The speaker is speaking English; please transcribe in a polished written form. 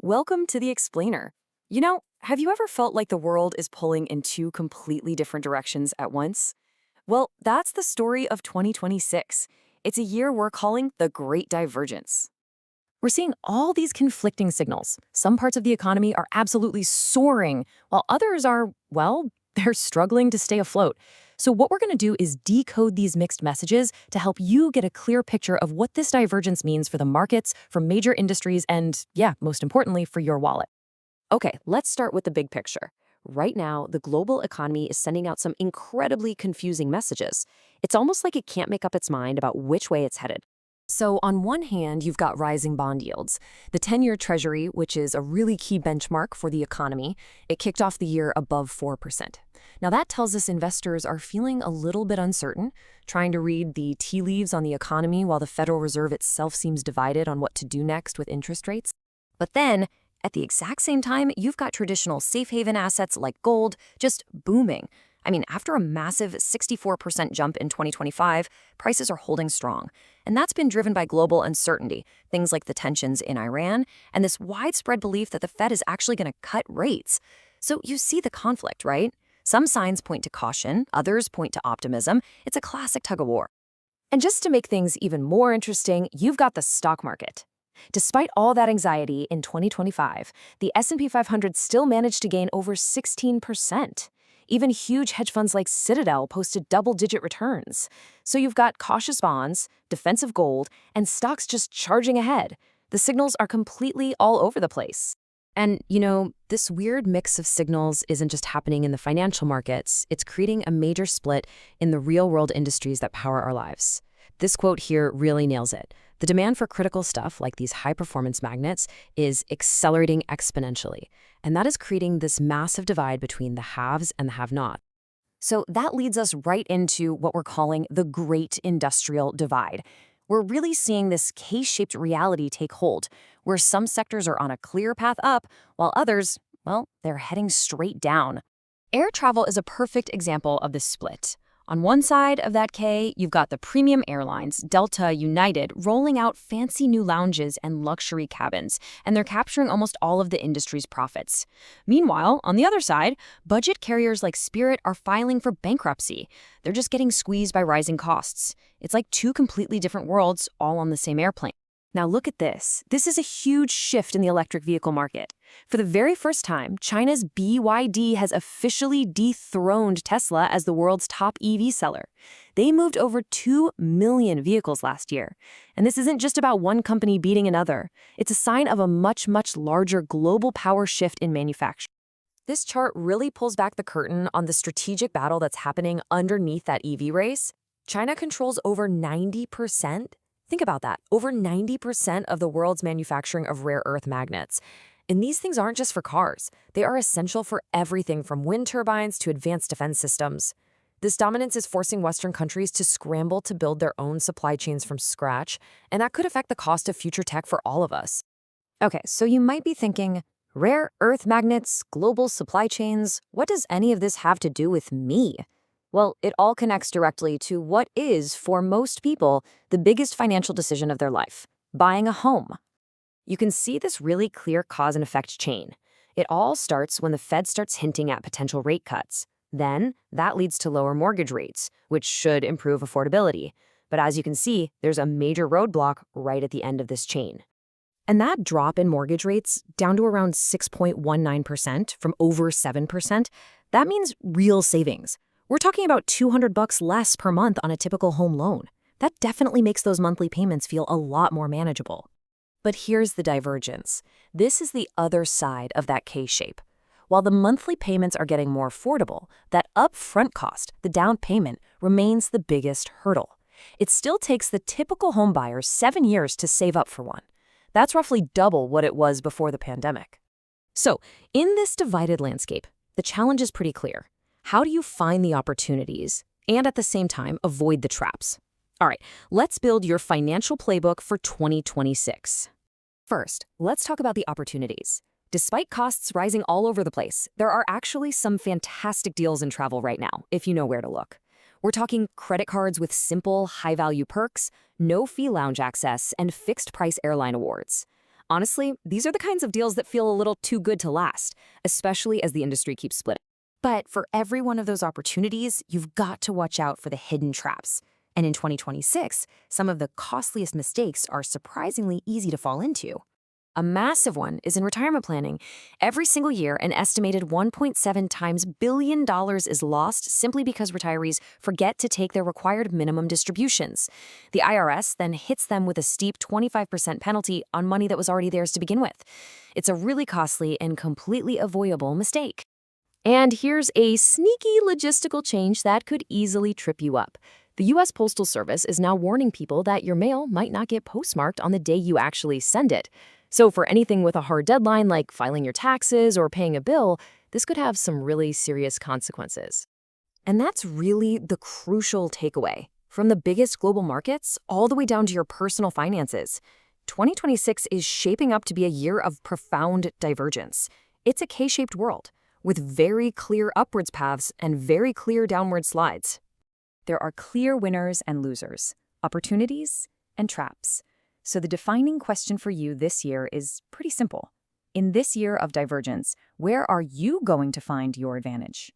Welcome to the Explainer. Have you ever felt like the world is pulling in two completely different directions at once? Well, that's the story of 2026. It's a year we're calling the Great Divergence. We're seeing all these conflicting signals. Some parts of the economy are absolutely soaring, while others are, well, they're struggling to stay afloat. So what we're going to do is decode these mixed messages to help you get a clear picture of what this divergence means for the markets, for major industries, and, yeah, most importantly, for your wallet. Okay, let's start with the big picture. Right now, the global economy is sending out some incredibly confusing messages. It's almost like it can't make up its mind about which way it's headed. So on one hand, you've got rising bond yields. The 10-year Treasury, which is a really key benchmark for the economy, it kicked off the year above 4%. Now that tells us investors are feeling a little bit uncertain, trying to read the tea leaves on the economy while the Federal Reserve itself seems divided on what to do next with interest rates. But then, at the exact same time, you've got traditional safe haven assets like gold just booming. I mean, after a massive 64% jump in 2025, prices are holding strong. And that's been driven by global uncertainty, things like the tensions in Iran, and this widespread belief that the Fed is actually going to cut rates. So you see the conflict, right? Some signs point to caution, others point to optimism. It's a classic tug-of-war. And just to make things even more interesting, you've got the stock market. Despite all that anxiety in 2025, the S&P 500 still managed to gain over 16%. Even huge hedge funds like Citadel posted double-digit returns. So you've got cautious bonds, defensive gold, and stocks just charging ahead. The signals are completely all over the place. And, this weird mix of signals isn't just happening in the financial markets, it's creating a major split in the real-world industries that power our lives. This quote here really nails it. The demand for critical stuff, like these high-performance magnets, is accelerating exponentially. And that is creating this massive divide between the haves and the have-not. So that leads us right into what we're calling the Great Industrial Divide. We're really seeing this K-shaped reality take hold, where some sectors are on a clear path up, while others, well, they're heading straight down. Air travel is a perfect example of this split. On one side of that K, you've got the premium airlines, Delta, United, rolling out fancy new lounges and luxury cabins, and they're capturing almost all of the industry's profits. Meanwhile, on the other side, budget carriers like Spirit are filing for bankruptcy. They're just getting squeezed by rising costs. It's like two completely different worlds all on the same airplane. Now look at this. This is a huge shift in the electric vehicle market. For the very first time, China's BYD has officially dethroned Tesla as the world's top EV seller. They moved over 2 million vehicles last year. And this isn't just about one company beating another. It's a sign of a much, much larger global power shift in manufacturing. This chart really pulls back the curtain on the strategic battle that's happening underneath that EV race. China controls over 90%. Think about that, over 90% of the world's manufacturing of rare earth magnets. And these things aren't just for cars. They are essential for everything from wind turbines to advanced defense systems. This dominance is forcing Western countries to scramble to build their own supply chains from scratch, and that could affect the cost of future tech for all of us. Okay, so you might be thinking, rare earth magnets, global supply chains, what does any of this have to do with me? Well, it all connects directly to what is, for most people, the biggest financial decision of their life: buying a home. You can see this really clear cause and effect chain. It all starts when the Fed starts hinting at potential rate cuts. Then, that leads to lower mortgage rates, which should improve affordability. But as you can see, there's a major roadblock right at the end of this chain. And that drop in mortgage rates, down to around 6.19% from over 7%, that means real savings. We're talking about $200 less per month on a typical home loan. That definitely makes those monthly payments feel a lot more manageable. But here's the divergence. This is the other side of that K-shape. While the monthly payments are getting more affordable, that upfront cost, the down payment, remains the biggest hurdle. It still takes the typical homebuyer 7 years to save up for one. That's roughly double what it was before the pandemic. So, in this divided landscape, the challenge is pretty clear. How do you find the opportunities and at the same time avoid the traps? All right, let's build your financial playbook for 2026. First, let's talk about the opportunities. Despite costs rising all over the place, there are actually some fantastic deals in travel right now, if you know where to look. We're talking credit cards with simple, high-value perks, no-fee lounge access, and fixed-price airline awards. Honestly, these are the kinds of deals that feel a little too good to last, especially as the industry keeps splitting. But for every one of those opportunities, you've got to watch out for the hidden traps. And in 2026, some of the costliest mistakes are surprisingly easy to fall into. A massive one is in retirement planning. Every single year, an estimated 1.7 times billion dollars is lost simply because retirees forget to take their required minimum distributions. The IRS then hits them with a steep 25% penalty on money that was already theirs to begin with. It's a really costly and completely avoidable mistake. And here's a sneaky logistical change that could easily trip you up. The U.S. Postal Service is now warning people that your mail might not get postmarked on the day you actually send it. So for anything with a hard deadline like filing your taxes or paying a bill, this could have some really serious consequences. And that's really the crucial takeaway. From the biggest global markets all the way down to your personal finances, 2026 is shaping up to be a year of profound divergence. It's a K-shaped world, with very clear upwards paths and very clear downward slides. There are clear winners and losers, opportunities and traps. So the defining question for you this year is pretty simple. In this year of divergence, where are you going to find your advantage?